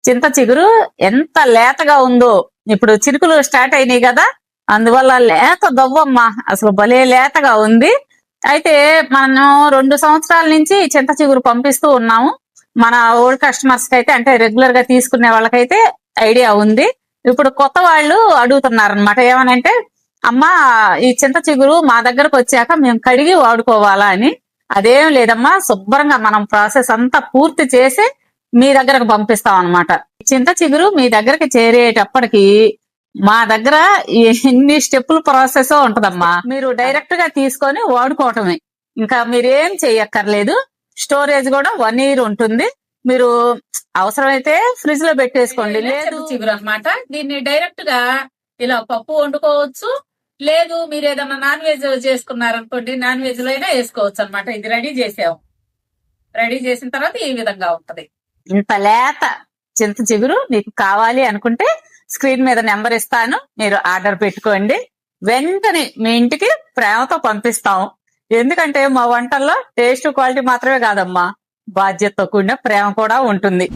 చింత చిగురు ఎంత లేతగా ఉందో. ఇప్పుడు చినుకులు స్టార్ట్ అయినాయి కదా, అందువల్ల లేత దవ్వమ్మ, అసలు భలే లేతగా ఉంది. అయితే మనం 2 సంవత్సరాల నుంచి చింత చిగురు పంపిస్తూ ఉన్నాము. మన ఓల్డ్ కస్టమర్స్ కి అయితే, అంటే రెగ్యులర్ గా తీసుకునే వాళ్ళకైతే ఐడియా ఉంది. ఇప్పుడు కొత్త వాళ్ళు అడుగుతున్నారు అనమాట. ఏమనంటే, అమ్మా ఈ చింత చిగురు మా దగ్గరకు వచ్చాక మేము కడిగి వాడుకోవాలా అని. అదేం లేదమ్మా, శుభ్రంగా మనం ప్రాసెస్ అంతా పూర్తి చేసి మీ దగ్గరకు పంపిస్తాం అనమాట. చింత చిగురు మీ దగ్గరకి చేరేటప్పటికి మా దగ్గర ఎన్ని స్టెప్పుల ప్రాసెస్ ఉంటదమ్మా. మీరు డైరెక్ట్ గా తీసుకొని వాడుకోవటమే, ఇంకా మీరేం చెయ్యక్కర్లేదు. స్టోరేజ్ కూడా 1 year ఉంటుంది. మీరు అవసరమైతే ఫ్రిడ్జ్ లో పెట్టేసుకోండి. లేదు చిగురు అనమాట, దీన్ని డైరెక్ట్ గా ఇలా పప్పు వండుకోవచ్చు. లేదు మీరు ఏదైనా నాన్ వెజ్ చేసుకున్నారనుకోండి, నాన్ వెజ్ లో అయినా వేసుకోవచ్చు అనమాట. ఇది రెడీ చేసాము. రెడీ చేసిన తర్వాత ఈ విధంగా ఉంటది. ఇంత లేత చింత చిగురు మీకు కావాలి అనుకుంటే స్క్రీన్ మీద నెంబర్ ఇస్తాను, మీరు ఆర్డర్ పెట్టుకోండి. వెంటనే మీ ఇంటికి ప్రేమతో పంపిస్తాం. ఎందుకంటే మా వంటల్లో టేస్ట్ క్వాలిటీ మాత్రమే కాదమ్మా, బాధ్యతతో కూడిన ప్రేమ కూడా ఉంటుంది.